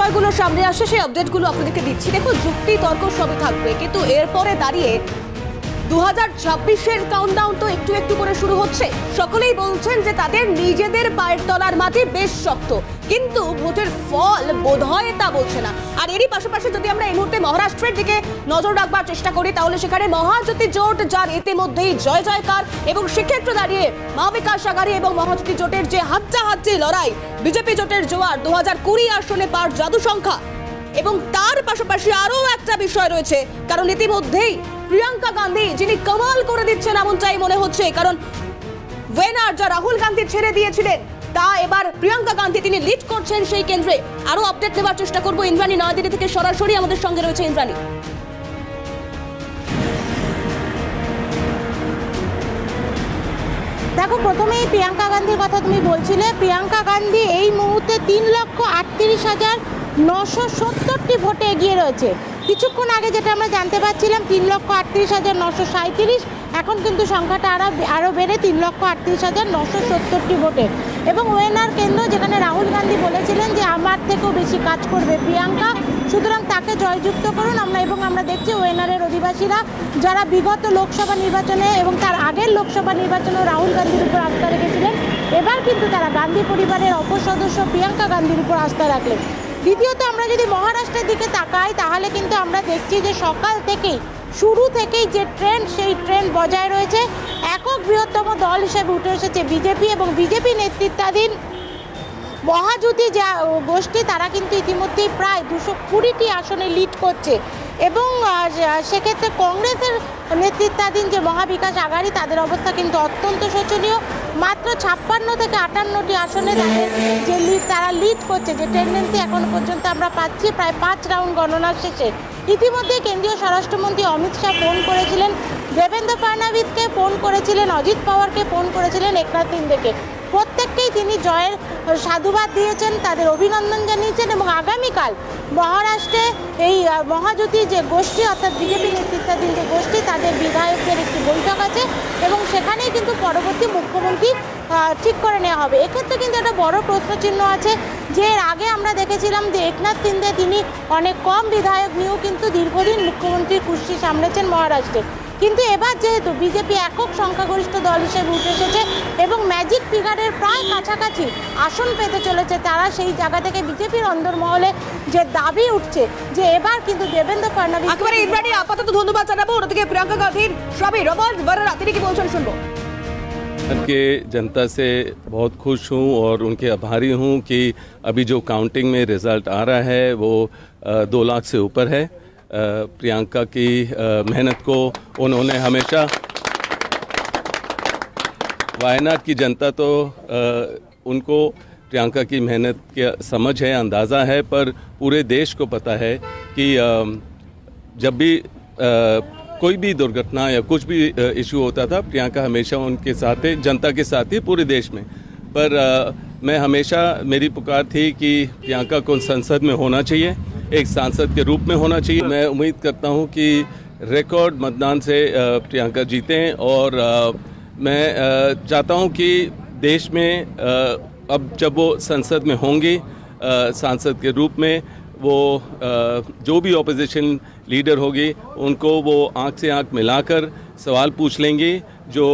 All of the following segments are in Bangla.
বিষয়গুলো সামনে আসে সেই আপডেটগুলো আপনাদেরকে দিচ্ছি। দেখো, যুক্তি তর্ক সবই থাকবে, কিন্তু এরপরে দাঁড়িয়ে 2026-এর কাউন্টডাউন তো একটু একটু করে শুরু হচ্ছে। সকলেই বলছেন যে তাদের নিজেদের পায়ের তলার মাটি বেশ শক্ত, কিন্তু ভোটের ফল বোধহয় তা বলছে না। আর এরই পাশাপাশি যদি আমরা এই মুহূর্তে মহারাষ্ট্রের দিকে নজর রাখবার চেষ্টা করি, তাহলে সেখানে মহাজ্যোতি জোট যার ইতিমধ্যেই জয় জয়কার, এবং সেক্ষেত্রে দাঁড়িয়ে মহাবিকাশ আঘাড়ি এবং মহাজ্যোতি জোটের যে হাড্ডাহাড্ডি লড়াই, বিজেপি জোটের জোয়ার 2020 আসনে পার জাদু সংখ্যা। এবং তার পাশাপাশি আরও একটা বিষয় রয়েছে, কারণ ইতিমধ্যেই প্রিয়াঙ্কা গান্ধী যিনি কামাল করে দিচ্ছেন এমনটাই মনে হচ্ছে, কারণ ওয়েনার যা রাহুল গান্ধী ছেড়ে দিয়েছিলেন তা এবার প্রিয়াঙ্কা গান্ধী তিনি লিড করছেন সেই কেন্দ্রে। আরো আপডেট নেওয়ার চেষ্টা করবো। ইন্দ্রাণী নয়াদিল্লি থেকে সরাসরি আমাদের সঙ্গে রয়েছে। ইন্দ্রাণী, দেখো, প্রথমেই প্রিয়াঙ্কা গান্ধীর কথা তুমি বলছিলে। প্রিয়াঙ্কা গান্ধী এই মুহূর্তে 3,38,970টি ভোটে এগিয়ে রয়েছে। কিছুক্ষণ আগে যেটা আমরা জানতে পারছিলাম 3,38,937, এখন কিন্তু সংখ্যাটা আরও বেড়ে 3,38,970টি ভোটে। এবং ওয়েনার কেন্দ্র, যেখানে রাহুল গান্ধী বলেছিলেন যে আমার থেকেও বেশি কাজ করবে প্রিয়াঙ্কা, সুতরাং তাকে জয়যুক্ত করুন। আমরা দেখছি ওয়েনারের অধিবাসীরা যারা বিগত লোকসভা নির্বাচনে এবং তার আগের লোকসভা নির্বাচনেও রাহুল গান্ধীর উপর আস্থা রেখেছিলেন, এবার কিন্তু তারা গান্ধী পরিবারের অপর সদস্য প্রিয়াঙ্কা গান্ধীর উপর আস্থা রাখলেন। দ্বিতীয়ত, আমরা যদি মহারাষ্ট্রের দিকে তাকাই, তাহলে কিন্তু আমরা দেখছি যে সকাল থেকেই শুরু থেকেই যে ট্রেন্ড, সেই ট্রেন্ড বজায় রয়েছে। একক বৃহত্তম দল হিসেবে উঠে এসেছে বিজেপি, এবং বিজেপি নেতৃত্বাধীন মহাজ্যোতি যা গোষ্ঠী, তারা কিন্তু ইতিমধ্যেই প্রায় 220টি আসনে লিড করছে। এবং সেক্ষেত্রে কংগ্রেসের নেতৃত্বাধীন যে মহাবিকাশ আঘাড়ি, তাদের অবস্থা কিন্তু অত্যন্ত শোচনীয়। মাত্র 56 থেকে 58টি আসনে তারা লিড করছে, যে টেন্ডেন্সি এখন পর্যন্ত আমরা পাচ্ছি প্রায় 5 রাউন্ড গণনার শেষে। ইতিমধ্যে কেন্দ্রীয় স্বরাষ্ট্রমন্ত্রী অমিত শাহ ফোন করেছিলেন দেবেন্দ্র ফডনভিসকে, ফোন করেছিলেন অজিত পাওয়ারকে, ফোন করেছিলেন একনাথ শিন্দেকে। প্রত্যেককেই তিনি জয়ের সাধুবাদ দিয়েছেন, তাদের অভিনন্দন জানিয়েছেন। এবং আগামীকাল মহারাষ্ট্রে এই মহাজ্যোতি যে গোষ্ঠী, অর্থাৎ বিজেপি নেতৃত্বাধীন যে গোষ্ঠী, তাদের বিধায়কদের একটি বৈঠক আছে, এবং সেখানেই কিন্তু পরবর্তী মুখ্যমন্ত্রী ঠিক করে নেওয়া হবে। এক্ষেত্রে কিন্তু একটা বড় প্রশ্নচিহ্ন আছে, যে এর আগে আমরা দেখেছিলাম যে একনাথ শিন্দে তিনি অনেক কম বিধায়ক নিয়েও কিন্তু দীর্ঘদিন মুখ্যমন্ত্রীর কুর্সি সামলেছেন মহারাষ্ট্রে। কিন্তু এবার যেহেতু বিজেপি একক সংখ্যাগরিষ্ঠ দল হিসেবে উঠে এসেছে এবং ম্যাজিক ফিগারের প্রায় কাছাকাছি আসন পেতে চলেছে, তারা সেই জায়গা থেকে বিজেপির অন্দরমহলে যে দাবি উঠছে যে এবার কিন্তু দেবেন্দ্র ফডনভিস। ইন্দ্রাণী, আপাতত ধন্যবাদ জানাবো। ওদিকে প্রিয়াঙ্কা গান্ধীর স্বামী রবার্ট বড়রা তিনি কি বলছেন শুনবো। के जनता से बहुत खुश हूँ और उनके आभारी हूँ कि अभी जो काउंटिंग में रिज़ल्ट आ रहा है वो 2 लाख से ऊपर है। प्रियंका की मेहनत को उन्होंने हमेशा, वायनाड की जनता तो उनको प्रियंका की मेहनत की समझ है, अंदाज़ा है, पर पूरे देश को पता है कि जब भी कोई भी दुर्घटना या कुछ भी इशू होता था, प्रियंका हमेशा उनके साथ है, जनता के साथ ही पूरे देश में। पर मैं हमेशा, मेरी पुकार थी कि प्रियंका को संसद में होना चाहिए, एक सांसद के रूप में होना चाहिए। मैं उम्मीद करता हूं कि रिकॉर्ड मतदान से प्रियंका जीतें, और मैं चाहता हूं कि देश में अब जब वो संसद में होंगी सांसद के रूप में, वो जो भी ऑपोजिशन लीडर होगी उनको वो आंख से आंख मिलाकर सवाल पूछ लेंगी। जो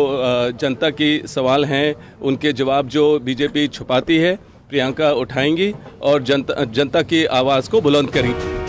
जनता की सवाल हैं उनके जवाब जो बीजेपी छुपाती है, प्रियंका उठाएंगी और जनता की आवाज़ को बुलंद करेंगी।